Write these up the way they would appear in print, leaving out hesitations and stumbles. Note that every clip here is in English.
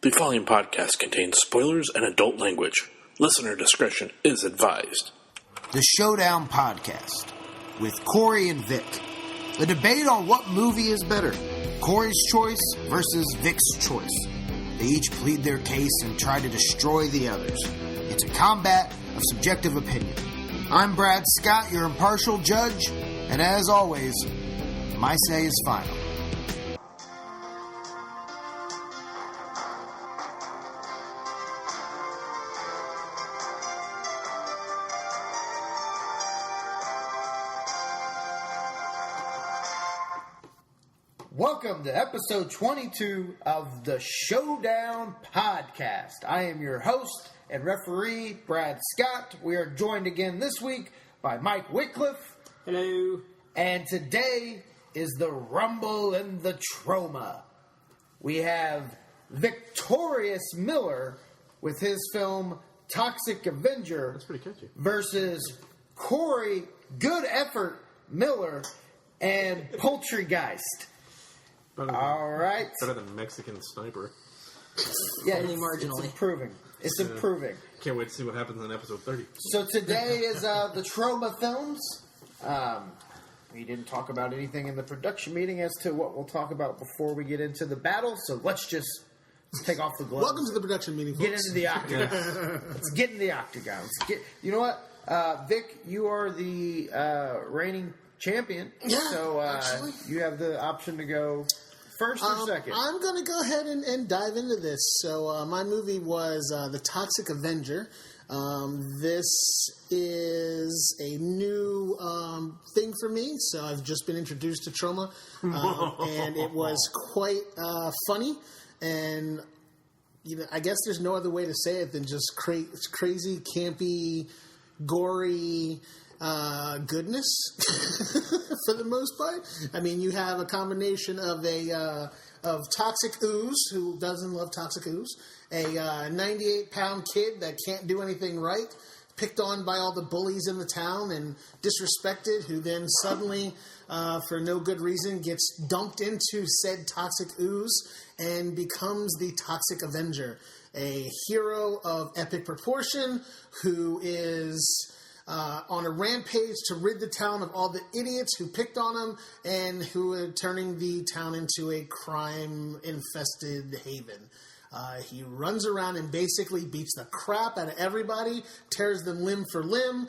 The following podcast contains spoilers and adult language. Listener discretion is advised. The Showdown Podcast with Corey and Vic. A debate on what movie is better, Corey's choice versus Vic's choice. They each plead their case and try to destroy the others. It's a combat of subjective opinion. I'm Brad Scott, your impartial judge, and as always, my say is final. Welcome to episode 22 of the Showdown Podcast. I am your host and referee, Brad Scott. We are joined again this week by Mike Wycliffe. Hello. And today is the Rumble in the Troma. We have Victorious Miller with his film Toxic Avenger. That's pretty catchy. Versus Corey, Good Effort Miller, and Poultrygeist. All right. Better than Mexican Sniper. Yeah, only marginally. It's improving. It's improving. Can't wait to see what happens in episode 30. So today is the Troma films. We didn't talk about anything in the production meeting as to what we'll talk about before we get into the battle. So let's take off the gloves. Welcome to the production meeting, folks. Get into the octagon. Let's get in the octagon. You know what? Vic, you are the reigning champion. Yeah, so you have the option to go first or second? I'm going to go ahead and dive into this. So my movie was The Toxic Avenger. This is a new thing for me. So I've just been introduced to Troma. And it was quite funny. And I guess there's no other way to say it than just crazy, campy, gory goodness for the most part. I mean, you have a combination of of Toxic Ooze, who doesn't love Toxic Ooze, a 98-pound kid that can't do anything right, picked on by all the bullies in the town and disrespected, who then suddenly, for no good reason, gets dumped into said Toxic Ooze and becomes the Toxic Avenger, a hero of epic proportion who is on a rampage to rid the town of all the idiots who picked on him and who are turning the town into a crime-infested haven. He runs around and basically beats the crap out of everybody, tears them limb for limb,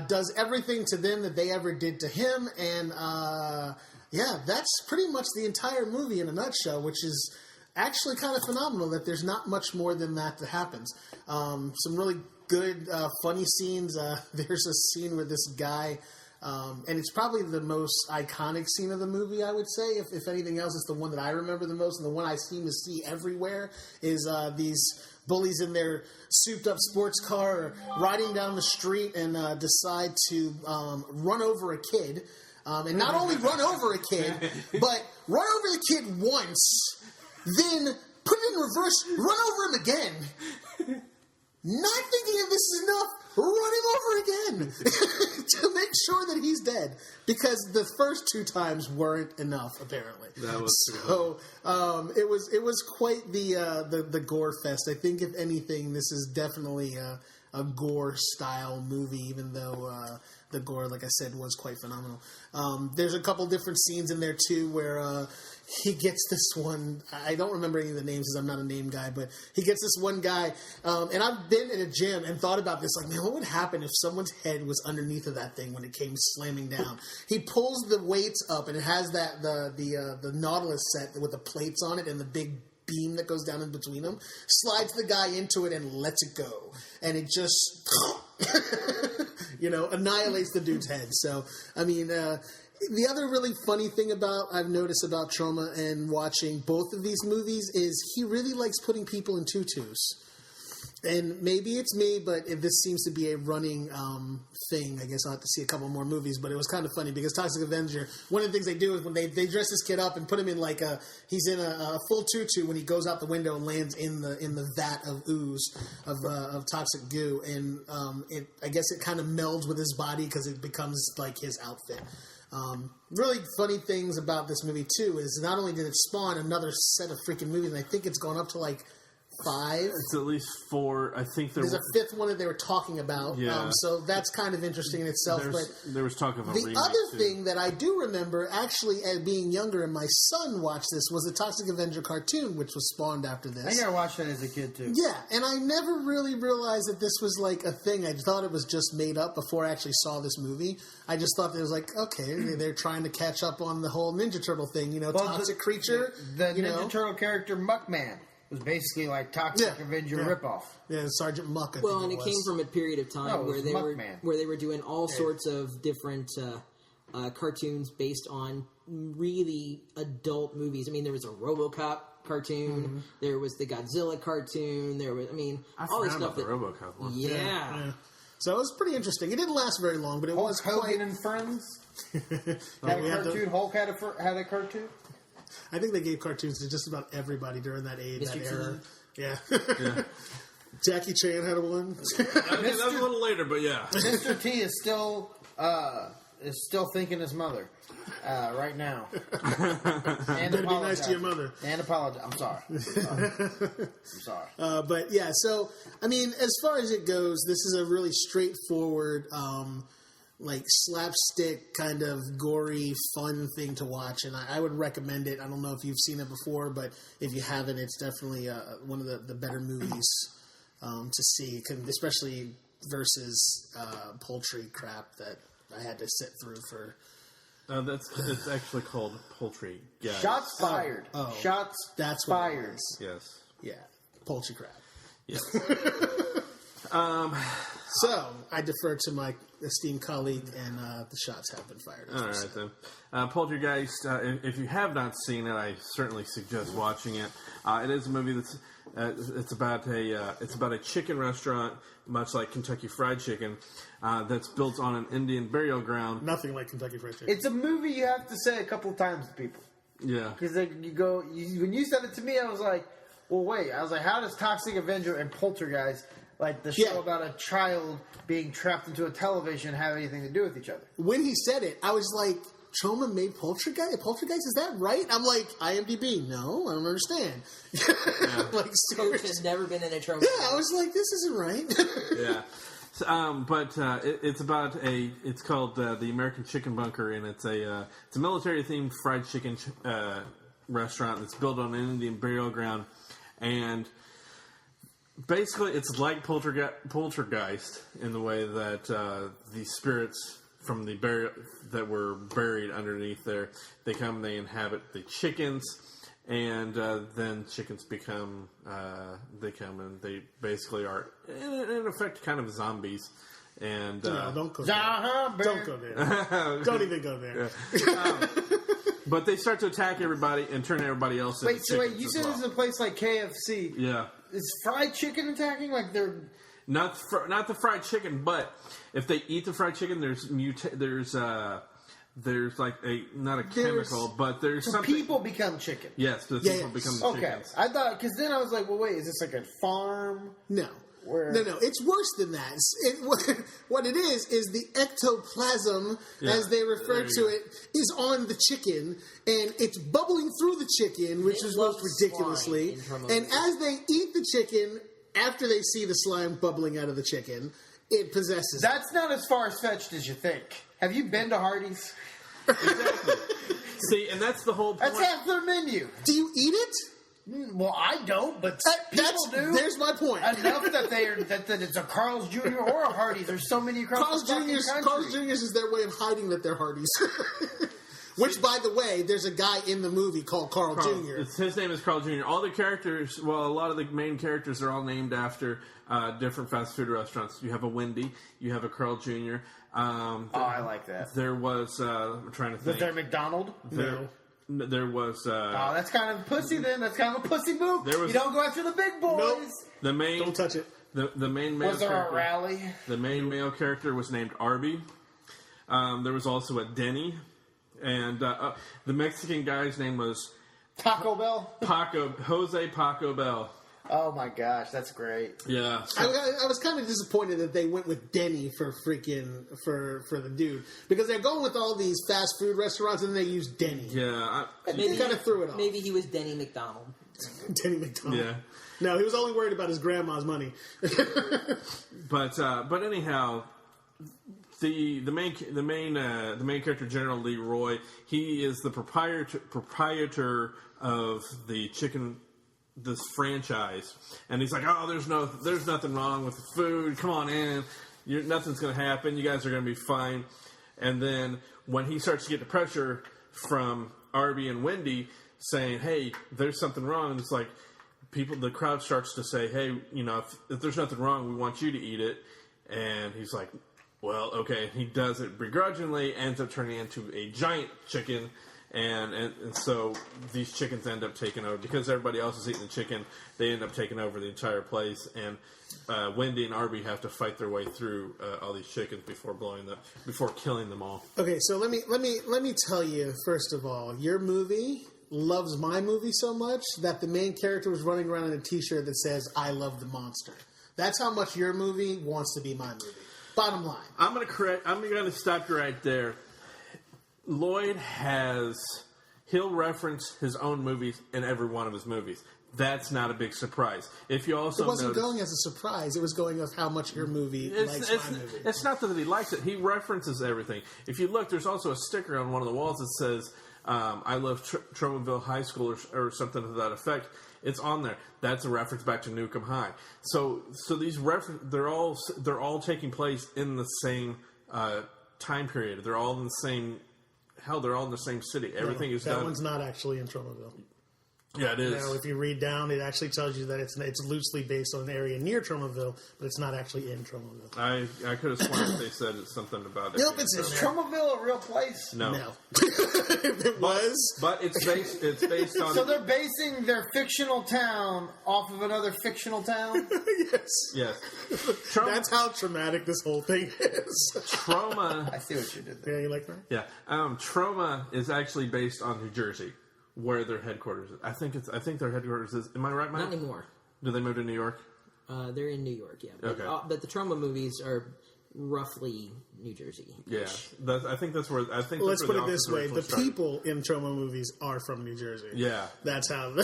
does everything to them that they ever did to him, and that's pretty much the entire movie in a nutshell, which is actually kind of phenomenal that there's not much more than that happens. Some really good, funny scenes. There's a scene where this guy, and it's probably the most iconic scene of the movie, I would say. If anything else, it's the one that I remember the most, and the one I seem to see everywhere is these bullies in their souped-up sports car riding down the street and decide to run over a kid. And not only run over a kid, but run over the kid once, then put it in reverse, run over him again. Not thinking if this is enough, run him over again to make sure that he's dead, because the first two times weren't enough, apparently. That was so. It was quite the gore fest. I think if anything, this is definitely a gore style movie, even though the gore, like I said, was quite phenomenal. There's a couple different scenes in there too where he gets this one, I don't remember any of the names because I'm not a name guy, but he gets this one guy, and I've been in a gym and thought about this, like, man, what would happen if someone's head was underneath of that thing when it came slamming down? He pulls the weights up, and it has the Nautilus set with the plates on it and the big beam that goes down in between them, slides the guy into it and lets it go. And it just, annihilates the dude's head. So, I mean, the other really funny thing I've noticed about Troma and watching both of these movies is he really likes putting people in tutus. And maybe it's me, but this seems to be a running thing. I guess I'll have to see a couple more movies, but it was kind of funny because Toxic Avenger, one of the things they do is when they dress this kid up and put him in he's in a full tutu when he goes out the window and lands in the vat of ooze, of toxic goo. And I guess it kind of melds with his body because it becomes like his outfit. Really funny things about this movie too is not only did it spawn another set of freaking movies, and I think it's gone up to like 5. It's at least 4. I think There's a 5th one that they were talking about. Yeah. So that's kind of interesting in itself. There was talk of a remake, the other too. thing that I do remember, actually, as being younger, and my son watched this, was the Toxic Avenger cartoon, which was spawned after this. I think I watched that as a kid, too. Yeah, and I never really realized that this was like a thing. I thought it was just made up before I actually saw this movie. I just thought that it was like, okay, they're trying to catch up on the whole Ninja Turtle thing, toxic creature. The Ninja Turtle character Muckman was basically like Toxic Avenger ripoff. Yeah, Sergeant Muck. And it came from a period of time where they were doing all sorts of different cartoons based on really adult movies. I mean, there was a RoboCop cartoon. Mm-hmm. There was the Godzilla cartoon. There was, all this stuff. The RoboCop one. Yeah. So it was pretty interesting. It didn't last very long, but it was Hogan and Friends. Had a cartoon. Hulk had a cartoon. I think they gave cartoons to just about everybody during that age, Mr. that era. T. Yeah. Jackie Chan had one. That was a little later, but yeah. Mr. T is still thinking his mother right now. And better be nice to your mother. And apologize. I'm sorry. I'm sorry. But yeah, so as far as it goes, this is a really straightforward, slapstick kind of gory, fun thing to watch, and I would recommend it. I don't know if you've seen it before, but if you haven't, it's definitely one of the better movies to see, especially versus poultry crap that I had to sit through for. It's actually called Poultry. Yeah. Shots fired. Shots that's fired. Yes. Yeah, poultry crap. Yes. So I defer to my esteemed colleague, and the shots have been fired. All right, then. Poltergeist, if you have not seen it, I certainly suggest watching it. It is a movie that's it's about a chicken restaurant, much like Kentucky Fried Chicken, that's built on an Indian burial ground. Nothing like Kentucky Fried Chicken. It's a movie you have to say a couple of times to people. Yeah. Because when you said it to me, I was like, well, wait. I was like, how does Toxic Avenger and Poltergeist, like the show about a child being trapped into a television, have anything to do with each other? When he said it, I was like, Troma made Poltergeist? Poltergeist, is that right? I'm like, IMDb, no, I don't understand. Coach has never been in a Troma. Yeah, I was like, this isn't right. Yeah. It's about it's called the American Chicken Bunker, and it's a military themed fried chicken restaurant that's built on an Indian burial ground, and basically it's like Poltergeist in the way that the spirits from the that were buried underneath there, they come and they inhabit the chickens. And then chickens become, they come and they basically are, in effect, kind of zombies. And no, don't go there. Don't go there. Don't even go there. But they start to attack everybody and turn everybody else into chickens. Wait, you said this is a place like KFC. Yeah. Is fried chicken attacking? Like they're... Not the fried chicken, but if they eat the fried chicken, there's like not a chemical, but there's something. People become chicken. Yes, the people become the chickens. I thought, because then I was like, well, wait, is this like a farm? No. No, it's worse than that. What it is the ectoplasm, as they refer to it, is on the chicken, and it's bubbling through the chicken, which is most ridiculously. And as they eat the chicken, after they see the slime bubbling out of the chicken, it possesses That's not as far-fetched as you think. Have you been to Hardee's? Exactly. See, and that's the whole point. That's half their menu. Do you eat it? Well, I don't, but people do. There's my point. Enough that it's a Carl's Jr. or a Hardee's. There's so many across the fucking country. Carl's Jr.'s is their way of hiding that they're Hardee's. Which, by the way, there's a guy in the movie called Carl Jr. His name is Carl Jr. All the characters, a lot of the main characters are all named after different fast food restaurants. You have a Wendy, you have a Carl Jr. I like that. There was, I'm trying to think. Was there McDonald? No. There was... that's kind of pussy then. That's kind of a pussy move. You don't go after the big boys. Nope. Don't touch it. The main male Was there a rally? The main male character was named Arby. There was also a Denny. And the Mexican guy's name was... Taco Bell? Jose Paco Bell. Oh my gosh, that's great. Yeah. I was kind of disappointed that they went with Denny for the dude. Because they're going with all these fast food restaurants and they use Denny. Yeah. They kind of threw it off. Maybe he was Denny McDonald. Danny McDonald. Yeah. No, he was only worried about his grandma's money. But anyhow, the main character, General Leroy, he is the proprietor of this franchise, and he's like, oh, there's nothing wrong with the food. Come on in, nothing's going to happen. You guys are going to be fine. And then when he starts to get the pressure from Arby and Wendy saying, hey, there's something wrong, it's like the crowd starts to say, hey, if there's nothing wrong, we want you to eat it. And he's like, well, okay. He does it begrudgingly, ends up turning into a giant chicken. And so these chickens end up taking over. Because everybody else is eating the chicken, they end up taking over the entire place. And Wendy and Arby have to fight their way through all these chickens before killing them all. Okay, so let me tell you, first of all, your movie loves my movie so much that the main character was running around in a T-shirt that says, I love the monster. That's how much your movie wants to be my movie. Bottom line. I'm going to stop you right there. Lloyd he'll reference his own movies in every one of his movies. That's not a big surprise. If you also it wasn't going as a surprise. It was going of how much your movie likes my movie. It's not that he likes it. He references everything. If you look, there's also a sticker on one of the walls that says, I love Tromaville High School or something to that effect. It's on there. That's a reference back to Newcomb High. So these they're all taking place in the same time period. They're all in the same. Hell, they're all in the same city. Everything is done. That one's not actually in Tromaville. Yeah, it is. Now, if you read down, it actually tells you that it's loosely based on an area near Tromaville, but it's not actually in Tromaville. I could have sworn that they said it's something about it. Nope, it's in there. Tromaville a real place? No. If it was. But it's based on... So they're basing their fictional town off of another fictional town? Yes. That's how traumatic this whole thing is. Troma... I see what you did there. Yeah, you like that? Yeah. Troma is actually based on New Jersey, where their headquarters is. I think their headquarters is... Am I right, Mike? Not anymore. Do they move to New York? They're in New York, yeah. Okay. But the Troma movies are roughly New Jersey. Yeah. I think that's where... Let's put it this way. The people in Troma movies are from New Jersey. Yeah. That's how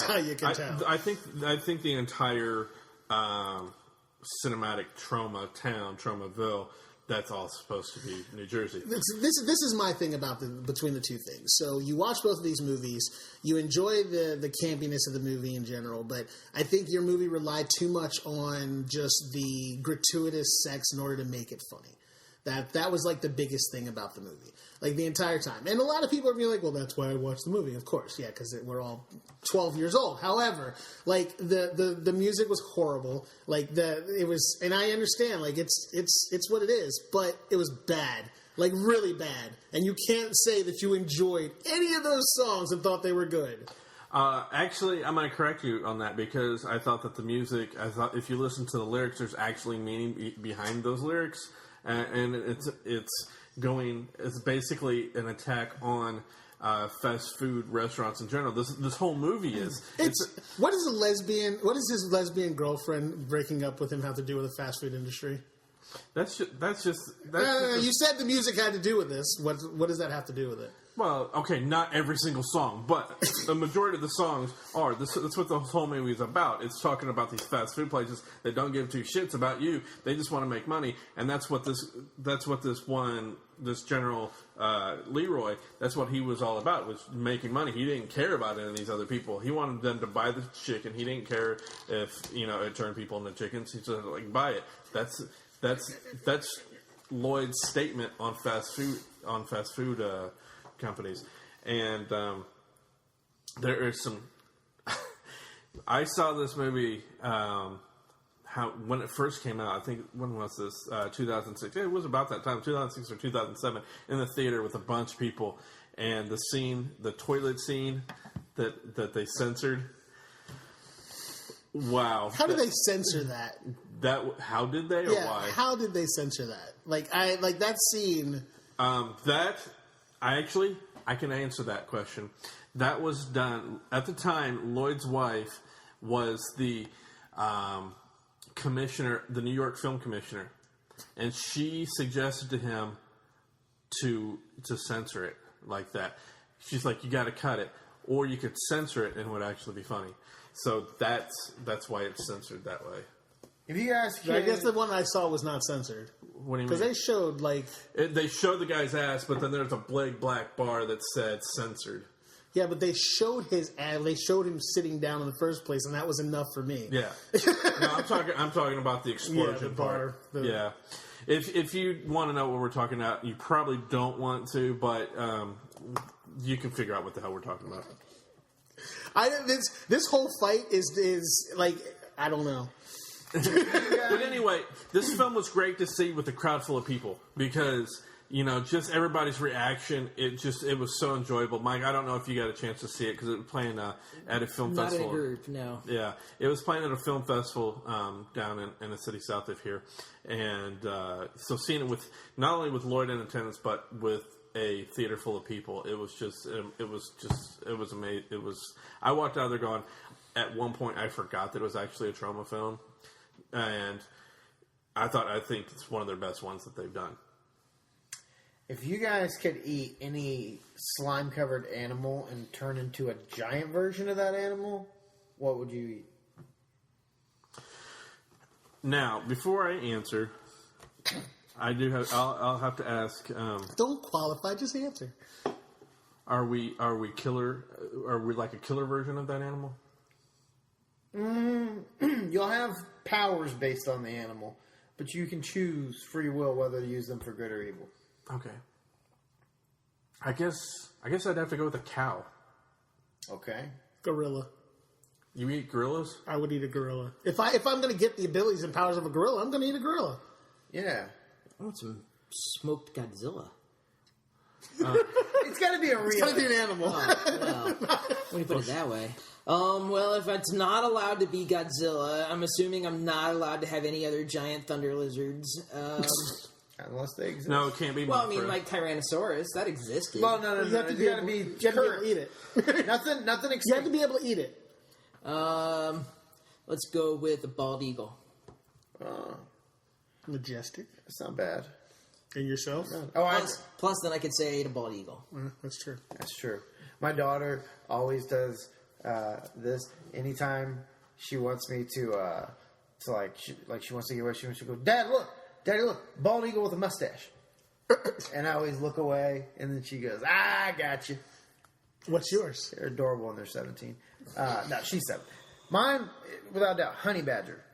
how you can tell. I think the entire cinematic Troma town, Tromaville... That's all supposed to be New Jersey. This is my thing about between the two things. So you watch both of these movies, you enjoy the campiness of the movie in general, but I think your movie relied too much on just the gratuitous sex in order to make it funny. That was like the biggest thing about the movie, like the entire time. And a lot of people are being like, well, that's why I watched the movie. Of course, yeah, because we're all 12 years old. However, like the music was horrible. Like it was, and I understand, like it's what it is, but it was bad, like really bad. And you can't say that you enjoyed any of those songs and thought they were good. Actually, I'm going to correct you on that because I thought that the music, if you listen to the lyrics, there's actually meaning behind those lyrics. And it's basically an attack on fast food restaurants in general. This whole movie is. What does his lesbian girlfriend breaking up with him have to do with the fast food industry? That's just. You said the music had to do with this. What does that have to do with it? Well, okay, not every single song, but the majority of the songs are. That's what the whole movie is about. It's talking about these fast food places that don't give two shits about you. They just want to make money, and that's what this General Leroy. That's what he was all about, was making money. He didn't care about any of these other people. He wanted them to buy the chicken. He didn't care if it turned people into chickens. He just like buy it. That's Lloyd's statement on fast food companies. And there is some I saw this movie when it first came out. I think, when was this? 2006. It was about that time, 2006 or 2007, in the theater with a bunch of people. And the toilet scene that they censored. Wow. How did they censor that? How did they, or why? How did they censor that? Like that scene. I can answer that question. That was done at the time. Lloyd's wife was the commissioner, the New York Film Commissioner, and she suggested to him to censor it like that. She's like, "You got to cut it." or you could censor it and it would actually be funny. So that's why it's censored that way. If you guys can... I guess the one I saw was not censored. What do you mean? Because they showed, they showed the guy's ass, but then there's a big black bar that said censored. Yeah, but they showed his ass. They showed him sitting down in the first place, and that was enough for me. Yeah. No, I'm talking about the explosion part. Yeah. If you want to know what we're talking about, you probably don't want to, but you can figure out what the hell we're talking about. This whole fight is like, I don't know. But anyway, this film was great to see with a crowd full of people because, just everybody's reaction, it was so enjoyable. Mike, I don't know if you got a chance to see it because it was playing at a film festival. Not in a group, no. Yeah, it was playing at a film festival down in the city south of here. And so seeing it with, not only with Lloyd in attendance, but with a theater full of people, it was amazing. I walked out of there going, at one point I forgot that it was actually a Troma film. And I think it's one of their best ones that they've done. If you guys could eat any slime-covered animal and turn into a giant version of that animal, what would you eat? Now, before I answer, I'll have to ask. Don't qualify, just answer. Are we killer? Are we like a killer version of that animal? You'll have powers based on the animal, but you can choose free will whether to use them for good or evil. Okay. I guess I'd have to go with a cow. Okay. Gorilla. You eat gorillas? I would eat a gorilla. If I'm going to get the abilities and powers of a gorilla, I'm going to eat a gorilla. Yeah. I want some smoked Godzilla. It's got to be a real. It's got to be an animal. Well, when you put it that way. Well, if it's not allowed to be Godzilla, I'm assuming I'm not allowed to have any other giant thunder lizards. Unless they exist. No, it can't be. Well, I mean, like Tyrannosaurus, that existed. Well, no. You have to be able to eat it. Nothing extinct. You have to be able to eat it. Let's go with a bald eagle. Majestic. That's not bad. And yourself? Plus, then I could say I ate a bald eagle. That's true. That's true. My daughter always does this. Anytime she wants me to she wants to get away, she wants to go, Daddy, look, bald eagle with a mustache. And I always look away, and then she goes, I got you. What's yours? They're adorable, and they're 17. No, she's 7. Mine, without doubt, honey badger.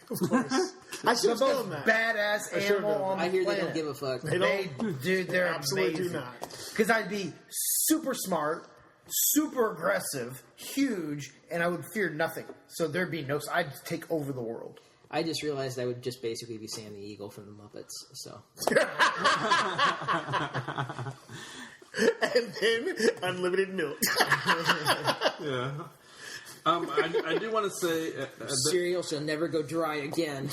Of course. I should have known that. Badass animal on the I hear planet. they don't give a fuck. They're absolutely amazing. do not. Because I'd be super smart, super aggressive, huge, and I would fear nothing. So there'd be no... I'd take over the world. I just realized I would just basically be Sam the Eagle from the Muppets, so... And then unlimited milk. Yeah. I do want to say cereal shall never go dry again.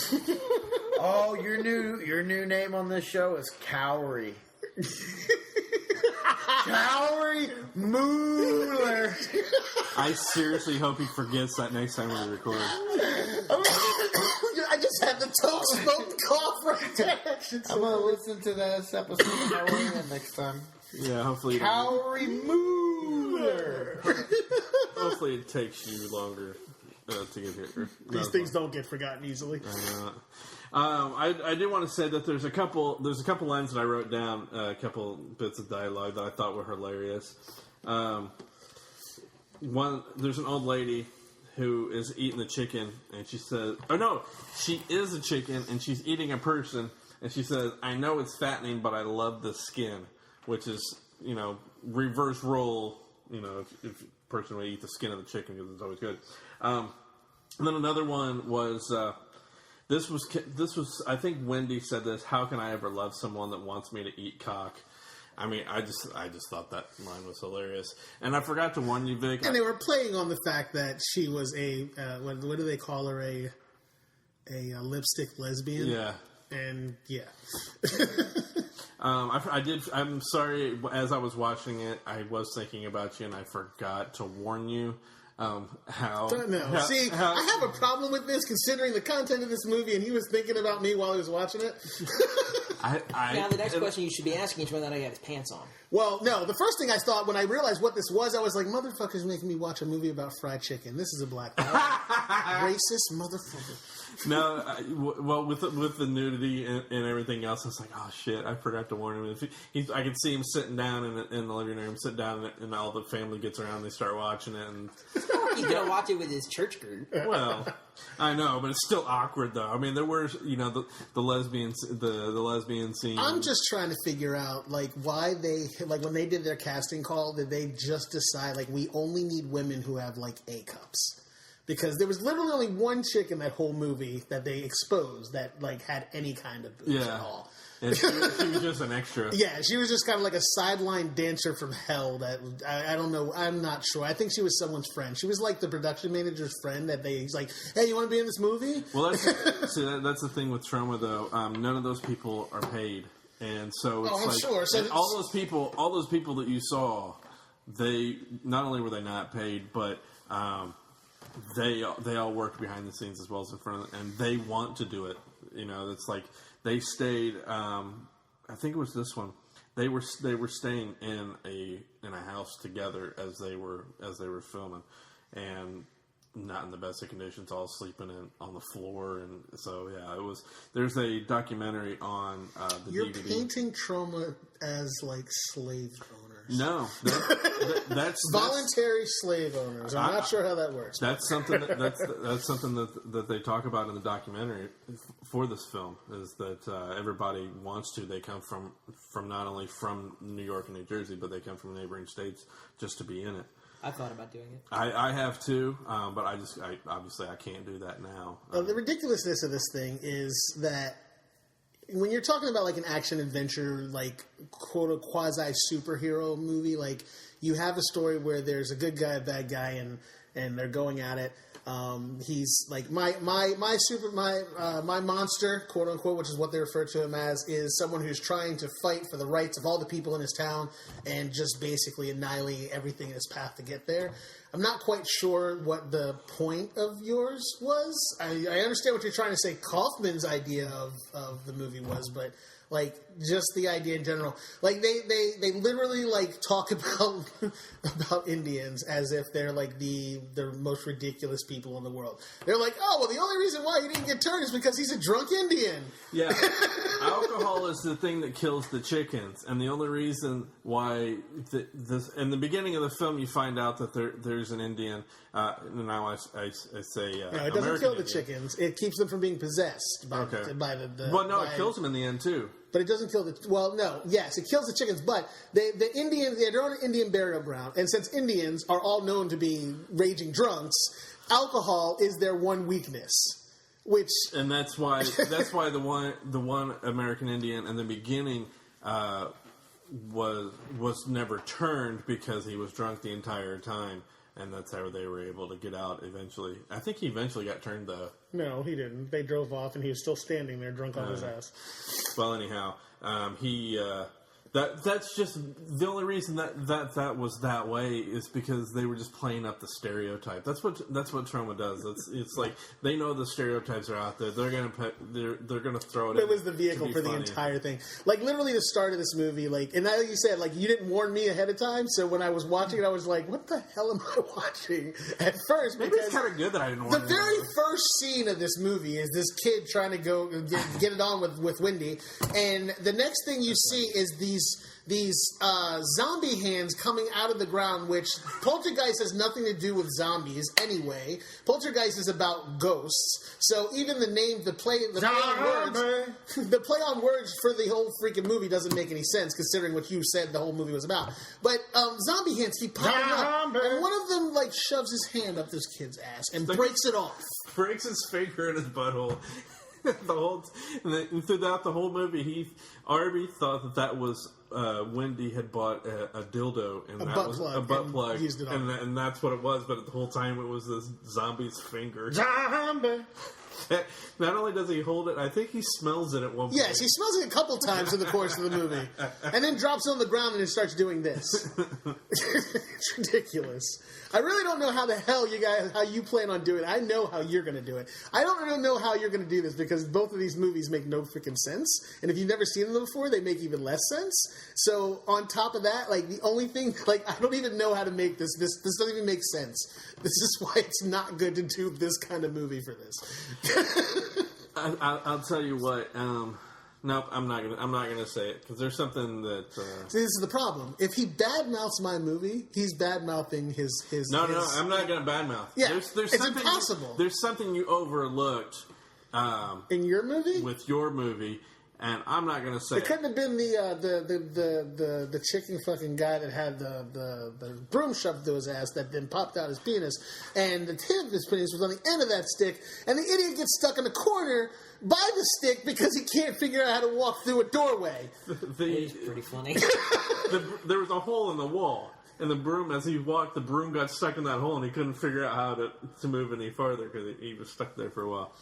Oh, your new name on this show is Cowrie. Cowrie Mooler. I seriously hope he forgets that next time we record. I just had the toast smoked cough right there. I'm gonna listen to this episode of my way next time. Yeah, hopefully. Cowrie Mooler. Hopefully, it takes you longer to get here. These things don't get forgotten easily. I do want to say that there's a couple lines that I wrote down, a couple bits of dialogue that I thought were hilarious. There's an old lady who is eating the chicken, and she says, "Oh no, she is a chicken, and she's eating a person." And she says, "I know it's fattening, but I love the skin," which is, reverse role. If a person would eat the skin of the chicken because it's always good. And then another one was. This was. I think Wendy said this. How can I ever love someone that wants me to eat cock? I mean, I just thought that line was hilarious. And I forgot to warn you, Vic. And they were playing on the fact that she was a what do they call her, a lipstick lesbian? Yeah. And yeah. I'm sorry. As I was watching it, I was thinking about you, and I forgot to warn you. I have a problem with this, considering the content of this movie, and he was thinking about me while he was watching it. Now, the next question you should be asking is whether or not he had his pants on. Well, no. The first thing I thought when I realized what this was, I was like, motherfuckers making me watch a movie about fried chicken. This is a black guy. Racist motherfucker. No, well, with the nudity and everything else, I was like, oh shit, I forgot to warn him. I could see him sitting down in the living room, sit down, and all the family gets around, and they start watching it, and he's gonna watch it with his church group. Well, I know, but it's still awkward though. I mean, there were the lesbian scene. I'm just trying to figure out why they when they did their casting call, did they just decide we only need women who have A cups? Because there was literally only one chick in that whole movie that they exposed that had any kind of boobs at all. And she was just an extra. Yeah, she was just kind of like a sideline dancer from hell. That I don't know. I'm not sure. I think she was someone's friend. She was like the production manager's friend. He's like, "Hey, you want to be in this movie?" Well, that's the thing with Troma though. None of those people are paid, and so it's sure. So all those people that you saw, they not only were they not paid, but they all worked behind the scenes as well as in front of them, and they want to do it. It's like they stayed. I think it was this one. They were staying in a house together as they were filming, and not in the best of conditions, all sleeping on the floor, and so yeah, it was. There's a documentary on the You're DVD. painting Troma as slave owners. No, that's voluntary slave owners. I'm not sure how that works. That's something that's something that they talk about in the documentary for this film, is that everybody wants to. They come from not only from New York and New Jersey, but they come from neighboring states just to be in it. I thought about doing it. I have too, but I obviously I can't do that now. The ridiculousness of this thing is that when you're talking about an action adventure, quote quasi superhero movie, you have a story where there's a good guy, a bad guy, and they're going at it. He's my monster, quote unquote, which is what they refer to him as, is someone who's trying to fight for the rights of all the people in his town and just basically annihilate everything in his path to get there. I'm not quite sure what the point of yours was. I understand what you're trying to say Kaufman's idea of the movie was, but just the idea in general. They literally talk about Indians as if they're the most ridiculous people in the world. They're like, oh, well, the only reason why he didn't get turned is because he's a drunk Indian. Yeah. Alcohol is the thing that kills the chickens, and the only reason why this in the beginning of the film you find out that there's an Indian. Now I say no, it doesn't kill the chickens. It keeps them from being possessed by the. Well, no, it kills them in the end too. But it doesn't kill the. Well, no, yes, it kills the chickens. But the Indians, they're on an Indian burial ground, and since Indians are all known to be raging drunks, alcohol is their one weakness. And that's why the one American Indian in the beginning was never turned, because he was drunk the entire time. And that's how they were able to get out eventually. I think he eventually got turned, though. No, he didn't. They drove off, and he was still standing there, drunk on his ass. Well, anyhow, that's just the only reason that was that way is because they were just playing up the stereotype. That's what Troma does. It's like they know the stereotypes are out there. They're gonna throw it. It was the vehicle for the entire thing. Literally the start of this movie. And like you said, you didn't warn me ahead of time. So when I was watching it, I was like, "What the hell am I watching?" At first, maybe it's kind of good that I didn't warn you. The very first scene of this movie is this kid trying to go get it on with Wendy, and the next thing you see is these zombie hands coming out of the ground, which Poltergeist has nothing to do with zombies anyway. Poltergeist is about ghosts. So even the name, the play on words for the whole freaking movie doesn't make any sense, considering what you said the whole movie was about. But zombie hands keep popping up, and one of them shoves his hand up this kid's ass and breaks it off. Breaks his finger in his butthole. Throughout the whole movie, Arby thought that was Wendy had bought a dildo, and that was a butt plug, and that's what it was. But the whole time it was this zombie's finger. Zombie. Not only does he hold it, I think he smells it at one point. Yes, he smells it a couple times in the course of the movie. And then drops it on the ground and then starts doing this. It's ridiculous. I really don't know how the hell how you plan on doing it. I know how you're going to do it. I don't really know how you're going to do this because both of these movies make no freaking sense. And if you've never seen them before, they make even less sense. So on top of that, like the only thing, like I don't even know how to make this. This doesn't even make sense. This is why it's not good to do this kind of movie for this. I'll tell you what. Nope, I'm not gonna say it because there's something that. See, this is the problem. If he badmouths my movie, he's badmouthing his. No, I'm not gonna badmouth. Yeah, there's it's impossible. There's something you overlooked. In your movie? With your movie, and I'm not gonna say it. Couldn't have been the chicken fucking guy that had the broom shoved through his ass that then popped out his penis, and the tip of his penis was on the end of that stick, and the idiot gets stuck in the corner by the stick because he can't figure out how to walk through a doorway. It's pretty funny. There was a hole in the wall, and the broom, as he walked, the broom got stuck in that hole, and he couldn't figure out how to move any farther because he was stuck there for a while.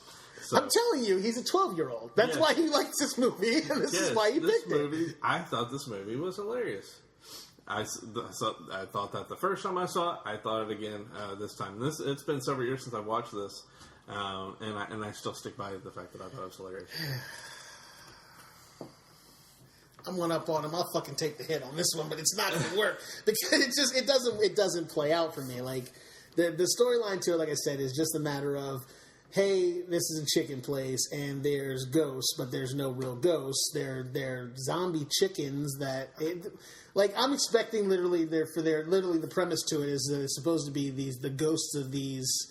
So, I'm telling you, he's a 12-year-old. That's why he likes this movie, and this is why he picked it. I thought this movie was hilarious. I thought that the first time I saw it. I thought it again this time. It's been several years since I've watched this. And I still stick by the fact that I thought it was hilarious. I'm one up on him. I'll fucking take the hit on this one, but it's not going to work because it doesn't play out for me. Like the storyline to it, like I said, is just a matter of, hey, this is a chicken place and there's ghosts, but there's no real ghosts. They're zombie chickens that. Like I'm expecting literally the premise to it is that it's supposed to be the ghosts of these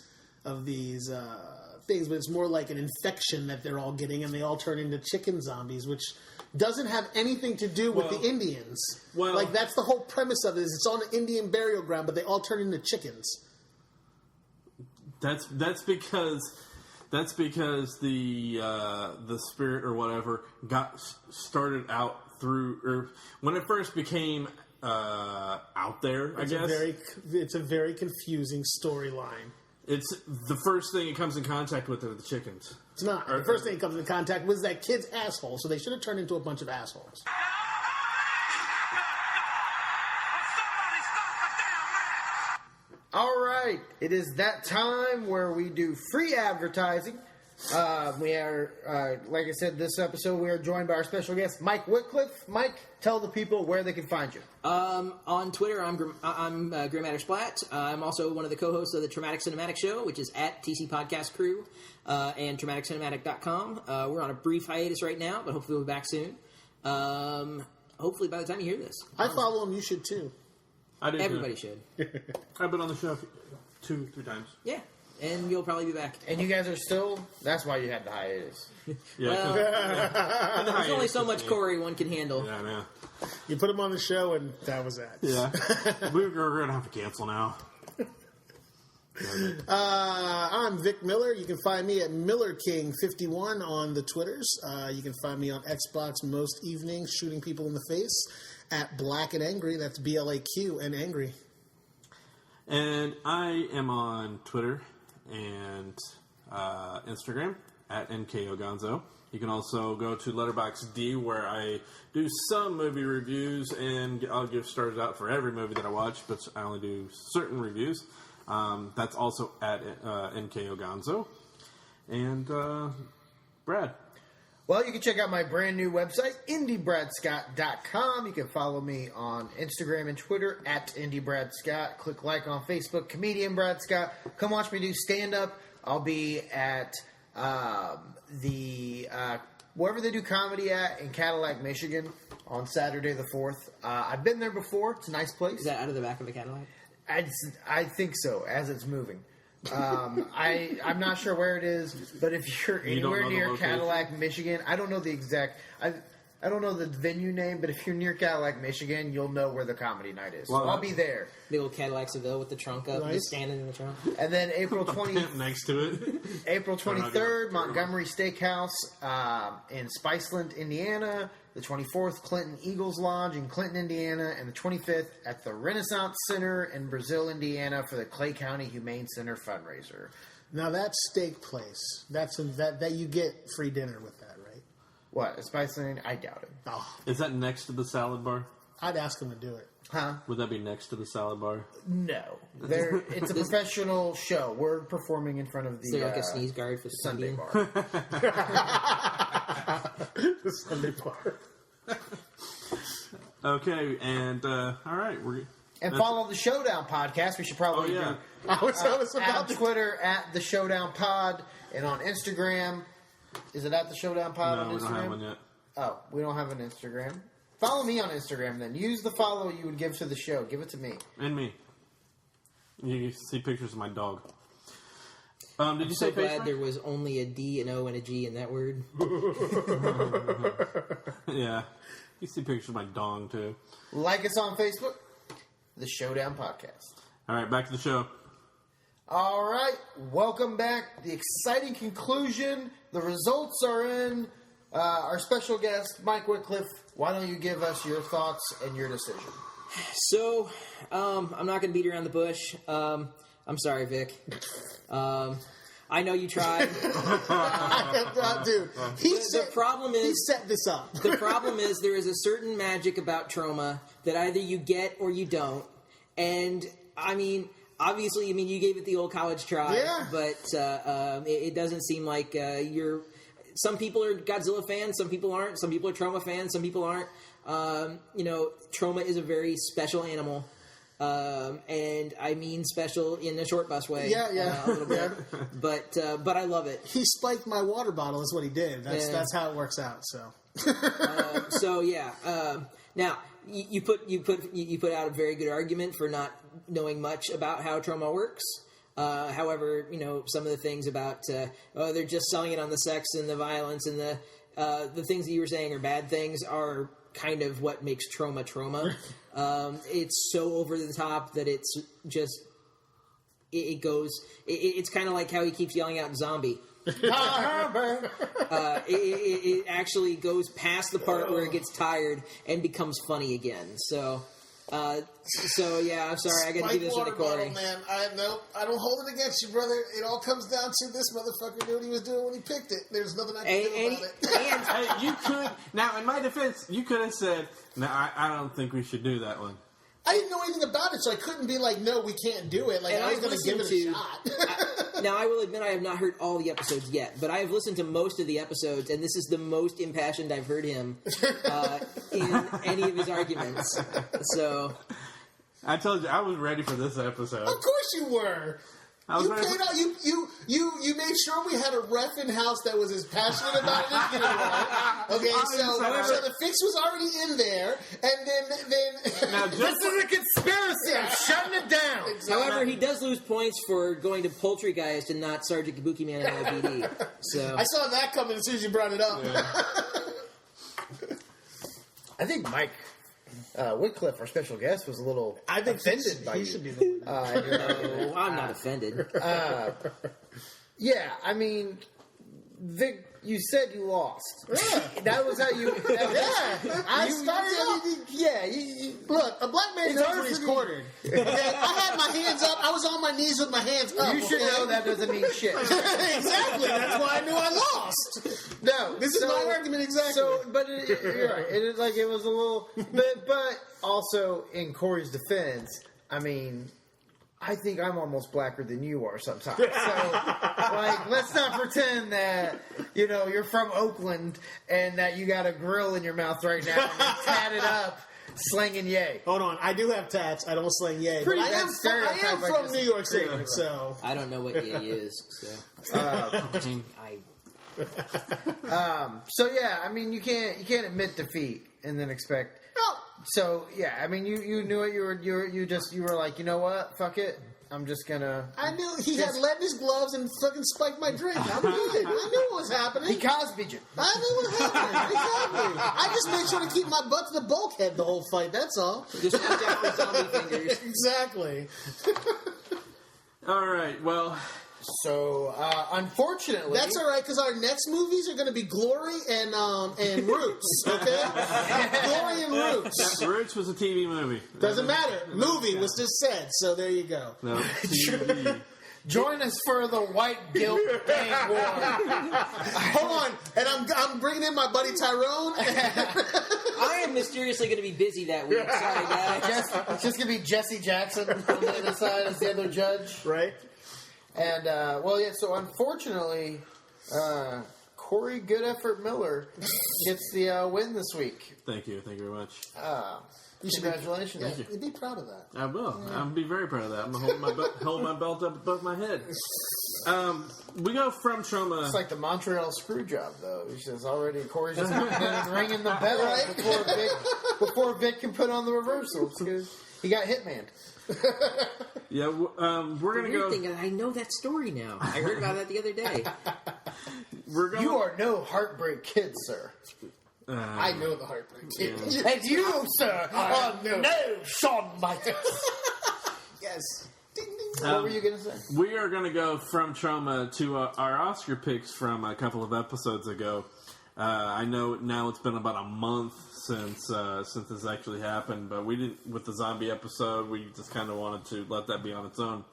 things, but it's more like an infection that they're all getting, and they all turn into chicken zombies, which doesn't have anything to do with the Indians. Well, like that's the whole premise of it. Is it's on an Indian burial ground, but they all turn into chickens. That's because the spirit or whatever got started out through, or when it first became out there. It's a very confusing storyline. It's the first thing it comes in contact with are the chickens. It's not. The first thing it comes in contact with is that kid's asshole, so they should have turned into a bunch of assholes. All right. It is that time where we do free advertising. We are, like I said, this episode we are joined by our special guest, Mike Whitcliffe. Mike, tell the people where they can find you. On Twitter, I'm Graymatter Splat. I'm also one of the co-hosts of the Tromatic Cinematic Show, which is at TC Podcast Crew and TromaticCinematic.com. We're on a brief hiatus right now, but hopefully we'll be back soon. Hopefully by the time you hear this. I follow him. You should too. I do. Everybody should. I've been on the show 2-3 times. Yeah. And you'll probably be back. And you guys are still... That's why you had the hiatus. Yeah. There's only so much Corey one can handle. Yeah, man. You put him on the show, and that was that. Yeah. We're going to have to cancel now. I'm Vic Miller. You can find me at MillerKing51 on the Twitters. You can find me on Xbox most evenings shooting people in the face at Black and Angry. That's BLAQ and Angry. And I am on Twitter and Instagram at NKOGonzo. You can also go to Letterboxd where I do some movie reviews, and I'll give stars out for every movie that I watch, but I only do certain reviews. That's also at NKOGonzo. And Brad. Well, you can check out my brand new website, IndieBradScott.com. You can follow me on Instagram and Twitter at IndieBradScott. Click like on Facebook, Comedian Brad Scott. Come watch me do stand-up. I'll be at wherever they do comedy at in Cadillac, Michigan on Saturday the 4th. I've been there before. It's a nice place. Is that out of the back of the Cadillac? I think so, as it's moving. I'm not sure where it is, but if you're anywhere near Cadillac, Michigan, I don't know the exact... I don't know the venue name, but if you're near Cadillac, Michigan, you'll know where the comedy night is. Well, so I'll be there. Big old Cadillac Seville with the trunk up, just standing in the trunk. And then April 20th... next to it. April 23rd, Montgomery Steakhouse in Spiceland, Indiana. The 24th, Clinton Eagles Lodge in Clinton, Indiana. And the 25th at the Renaissance Center in Brazil, Indiana for the Clay County Humane Center fundraiser. Now that steak place, that you get free dinner with that, right? What? A spice lane? I doubt it. Oh, Is that next to the salad bar? I'd ask him to do it. Huh? Would that be next to the salad bar? No. It's a professional show. We're performing in front of the... Is there like a sneeze guard for Sunday bar. The Sunday bar. Okay, and all right, And follow the Showdown podcast. We should probably Oh, yeah. do I was about on to... Twitter at the Showdown Pod and on Instagram. Is it at the Showdown Pod on No, Instagram? we don't have one yet. Oh, we don't have an Instagram. Follow me on Instagram then. Use the follow you would give to the show. Give it to me. And me. You can see pictures of my dog. Did you So say glad Facebook? there was only a D, an O, and a G in that word. Yeah. You see pictures of my dog, too. Like us on Facebook, the Showdown Podcast. All right, back to the show. All right, welcome back. The exciting conclusion. The results are in. Our special guest, Mike Whitcliffe, why don't you give us your thoughts and your decision? So, I'm not going to beat around the bush. I'm sorry, Vic. I know you tried. Dude, The problem is... he set this up. The problem is there is a certain magic about Troma that either you get or you don't. And, I mean, obviously, you gave it the old college try. Yeah. But it doesn't seem like you're... Some people are Godzilla fans, some people aren't. Some people are Troma fans, some people aren't. Troma is a very special animal. And I mean special in a short bus way. Yeah. A little bit. But I love it. He spiked my water bottle is what he did. That's how it works out, so. So yeah. Now you put out a very good argument for not knowing much about how Troma works. However, some of the things about they're just selling it on the sex and the violence and the things that you were saying are bad things are kind of what makes Troma. It's so over the top that it's just it goes. It's kind of like how he keeps yelling out "zombie." It actually goes past the part where it gets tired and becomes funny again. So yeah, I'm sorry. I got to give this one to Corey. Man, I don't hold it against you, brother. It all comes down to this motherfucker knew what he was doing when he picked it. There's nothing I can do about it. Hey, you could... Now, in my defense, you could have said, no, I don't think we should do that one. I didn't know anything about it, so I couldn't be like, no, we can't do it. Like, And I was I've going to give it a listened shot. Now, I will admit I have not heard all the episodes yet, but I have listened to most of the episodes, and this is the most impassioned I've heard him in any of his arguments. So... I told you, I was ready for this episode. Of course you were. You played out. You made sure we had a ref in house that was as passionate about it as you were. Okay, so the fix was already in there, and then Now, This is a conspiracy. I'm shutting it down. However, he does lose points for going to Poultry Guys and not Sergeant Kabuki Man in LBD. So I saw that coming as soon as you brought it up. Yeah. I think Mike Whitcliffe, our special guest, was a little offended by you. He should be the one. no, I'm not offended. Yeah, I mean, Vic, you said you lost. Yeah. That was how you... I started off. Look, a black man knows when he's cornered. Okay? I had my hands up. I was on my knees with my hands up. You should know that doesn't mean shit. Exactly. That's why I knew I lost. No, This is my argument exactly. So, but you're right. It is like it was a little, but also in Corey's defense, I mean, I think I'm almost blacker than you are sometimes. So, like, let's not pretend that you're from Oakland and that you got a grill in your mouth right now and you're tatted up. Slanging yay. Hold on, I do have tats. I don't slang yay. Pretty But I am stereotype, I from guess. New York City, so I don't know what yay is. So So yeah, I mean, you can't admit defeat and then expect. no. So yeah, I mean, you knew it. You were like, you know what? Fuck it. I'm just gonna. I knew he had lead in his gloves and fucking spiked my drink. I'm good. I knew what was happening. He Cosby'd you. I knew what was happening. Exactly. I just made sure to keep my butt to the bulkhead the whole fight. That's all. just watch out for zombie fingers. Exactly. All right, well... So unfortunately, That's all right because our next movies are going to be Glory and Roots. Okay, Glory and Roots. Roots was a TV movie. Doesn't matter. Movie was just said. So there you go. No, TV. Join us for the white guilt gang war. Hold on, and I'm bringing in my buddy Tyrone. I am mysteriously going to be busy that week. Sorry, guys. It's just going to be Jesse Jackson on the other side as the other judge. Right. And, so unfortunately, Corey Good Effort Miller gets the win this week. Thank you very much. Congratulations. You'd be proud of that. I will. Yeah. I'll be very proud of that. I'm going to hold my belt up above my head. We go from Troma. It's like the Montreal screw job, though. He's just already, Corey's just coming in and ringing the bell right? before Vic can put on the reversal. He got Hitman. Yeah, we're going to go... Thing, I know that story now. I heard about that the other day. You are no heartbreak kid, sir. I know the heartbreak kid. Yeah. And you, sir, are no Shawn Michaels. Yes. Ding, ding. What were you going to say? We are going to go from Troma to our Oscar picks from a couple of episodes ago. I know now it's been about a month since this actually happened, but we didn't, with the zombie episode, we just kind of wanted to let that be on its own.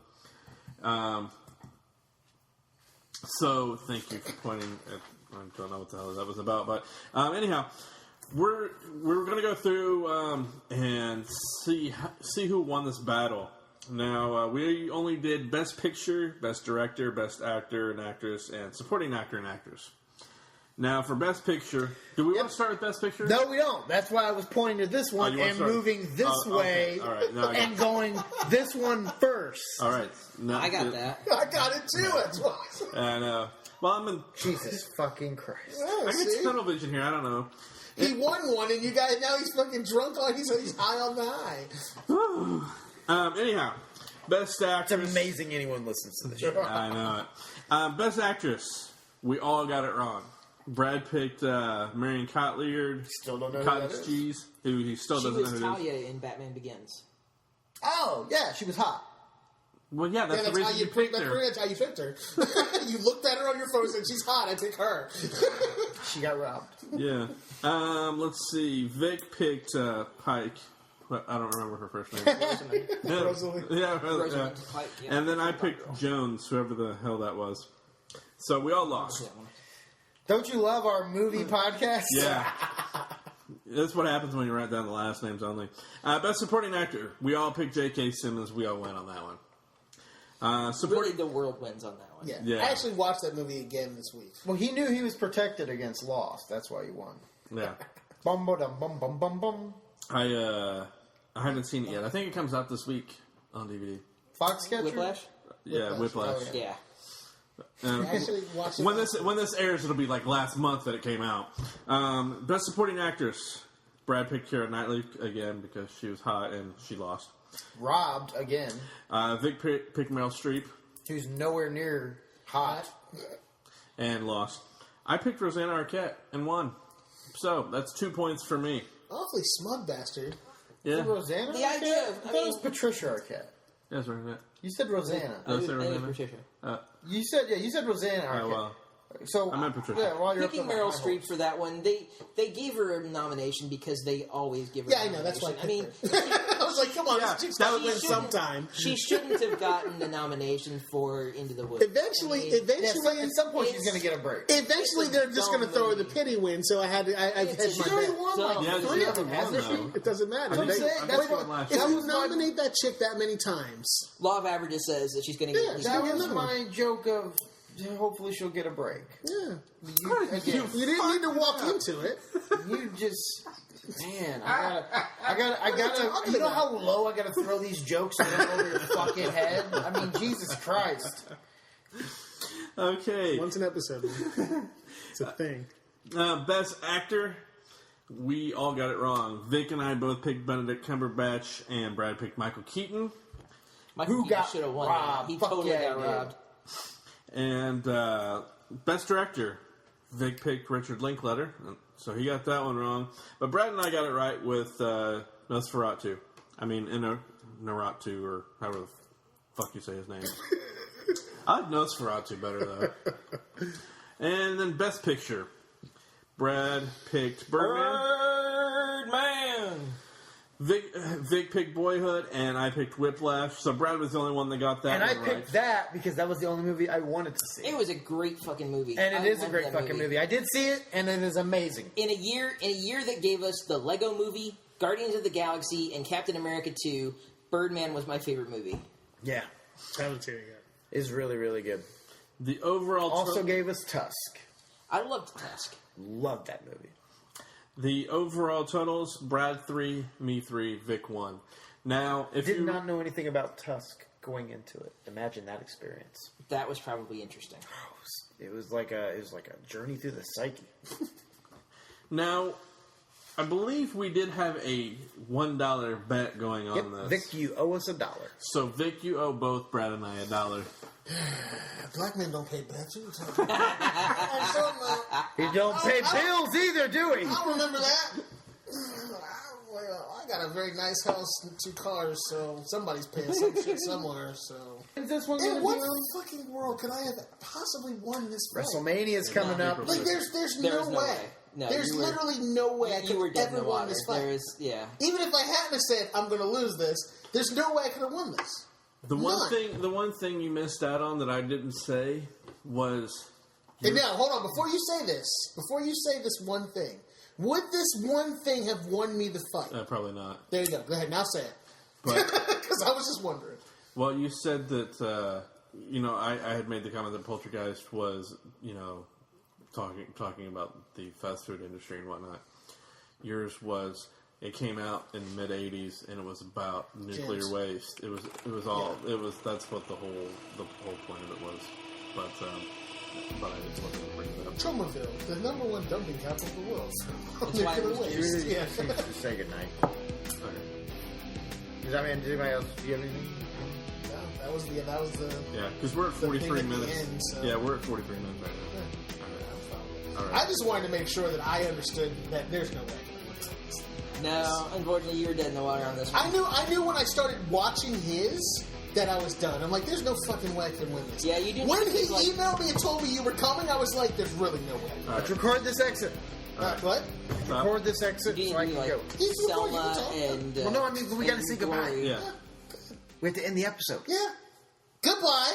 So thank you for pointing at, I don't know what the hell that was about, but anyhow, we're going to go through and see who won this battle. Now, we only did Best Picture, Best Director, Best Actor and Actress, and Supporting Actor and Actress. Now, for Best Picture, do we want to start with Best Picture? No, we don't. That's why I was pointing to this one and moving this way and going this one first. All right. No, I got that. I got it too. That's why. And, well, I'm in... Jesus fucking Christ. Yeah, I get tunnel vision here. I don't know. He won one, and you guys, now he's fucking drunk on, he's high on the high. Anyhow, Best Actress. It's amazing anyone listens to this show. I know it. Best Actress. We all got it wrong. Brad picked Marion Cotillard. Still don't know who Cottage that is. Cheese, who he still doesn't know who it is. She was Talia in Batman Begins. Oh, yeah, she was hot. Well, yeah, that's the reason you picked her. That's how you picked her. You looked at her on your phone and said, she's hot, I pick her. She got robbed. Yeah. Let's see. Vic picked Pike. I don't remember her first name. Rosalie. Yeah, Rosamund Pike, yeah. And then I picked Jones, whoever the hell that was. So we all lost. Don't you love our movie podcast? Yeah. That's what happens when you write down the last names only. Best Supporting Actor. We all picked J.K. Simmons. We all went on that one. Really, the world wins on that one. Yeah. I actually watched that movie again this week. Well, he knew he was protected against Lost. That's why he won. Yeah. Bum ba dum bum bum bum bum. I haven't seen it yet. I think it comes out this week on DVD. Foxcatcher? Whiplash? Yeah, Whiplash. Oh, Yeah. I actually watched it. When this airs, it'll be like last month that it came out. Best Supporting Actress. Brad picked Keira Knightley again because she was hot and she lost. Robbed again. Vic picked Meryl Streep. Who's nowhere near hot. And lost. I picked Rosanna Arquette and won. So, that's 2 points for me. Awfully smug bastard. Yeah. Rosanna The Arquette? idea of- I thought it was Patricia Arquette. That's right. You said Rosanna. Did I say I think Rosanna? Patricia. You said Rosanna Arquette. Oh, well. So I meant Patricia. Yeah, while you're Picking up to Meryl my Streep for that one, they gave her a nomination because they always give her Yeah, a I know. That's why I nomination. picked her. I was like, come on, Yeah, this chick's that got to was- win sometime. She shouldn't have gotten the nomination for Into the Woods. Eventually, Yeah, at some point she's going to get a break. Eventually, they're just going to throw her the pity win, so I had to. I've had She my already bet. won like Yeah, three she of them, hasn't hasn't won, she? It doesn't matter. I'm They- saying, I that's got what, one last if year. you nominate that chick that many times, Law of Averages says that she's going to get at least that get was another my joke of hopefully she'll get a break. yeah, Again, you didn't need to walk into it. you just, man, I gotta. You know how low I gotta throw these jokes in over your fucking head? I mean, Jesus Christ. Okay. Once an episode. It's a thing. Best Actor. We all got it wrong. Vic and I both picked Benedict Cumberbatch, and Brad picked Michael Keaton. Who got should have won robbed? that. He Fuck totally yeah, got he did. robbed. And Best Director. Vic picked Richard Linklater, so he got that one wrong. But Brad and I got it right with Nosferatu. I mean, Naratu, or however the fuck you say his name. I like Nosferatu better, though. And then Best Picture. Brad picked Birdman. Vic picked Boyhood, and I picked Whiplash. So Brad was the only one that got that. And I picked that because that was the only movie I wanted to see. It was a great fucking movie, and it is a great fucking movie. I did see it, and it is amazing. In a year that gave us the Lego Movie, Guardians of the Galaxy, and Captain America 2, Birdman was my favorite movie. Yeah, I would say that. It's really, really good. The overall also gave us Tusk. I loved Tusk. Loved that movie. The overall totals: Brad 3, me 3, Vic 1. Now, if you did not know anything about Tusk going into it, imagine that experience. That was probably interesting. It was like a journey through the psyche. Now, I believe we did have a $1 bet going on this. Vic, you owe us $1. So, Vic, you owe both Brad and I $1. Black men don't pay bets. I don't know. He don't pay bills either, do he? I remember that. Well, I got a very nice house and 2 cars, so somebody's paying some shit somewhere. So, is this one in what fucking world could I have possibly won this fight? WrestleMania's coming up. Like, there's no way. No, there's literally no way I could have ever won this fight. Even if I hadn't said I'm going to lose this, there's no way I could have won this. The one thing you missed out on that I didn't say was. And now, hold on. Before you say this one thing, would this one thing have won me the fight? Probably not. There you go. Go ahead. Now say it. Because I was just wondering. Well, you said that I had made the comment that Poltergeist was talking about the fast food industry and whatnot. Yours was. It came out in the mid '80s, and it was about nuclear waste. It was all. Yeah. It was. That's what the whole point of it was. But I just wasn't going to bring it up. Tromaville, the #1 dumping capital of the world. That's why it was waste. Yeah. Just say goodnight. Okay. Does anybody else? Do you have anything? No, that was the. Yeah, because we're at 43 minutes. End, so. Yeah, we're at 43 minutes right now. Yeah. All right. I just wanted to make sure that I understood that there's no way. No, unfortunately, you were dead in the water on this one. I knew when I started watching his that I was done. I'm like, there's no fucking way I can win this. Yeah, you didn't. When he emailed me and told me you were coming, I was like, there's really no way. Let's record this exit. What? Record this exit so I can go. Selma and. Well, no, I mean, we got to say goodbye. Yeah. We have to end the episode. Yeah. Goodbye.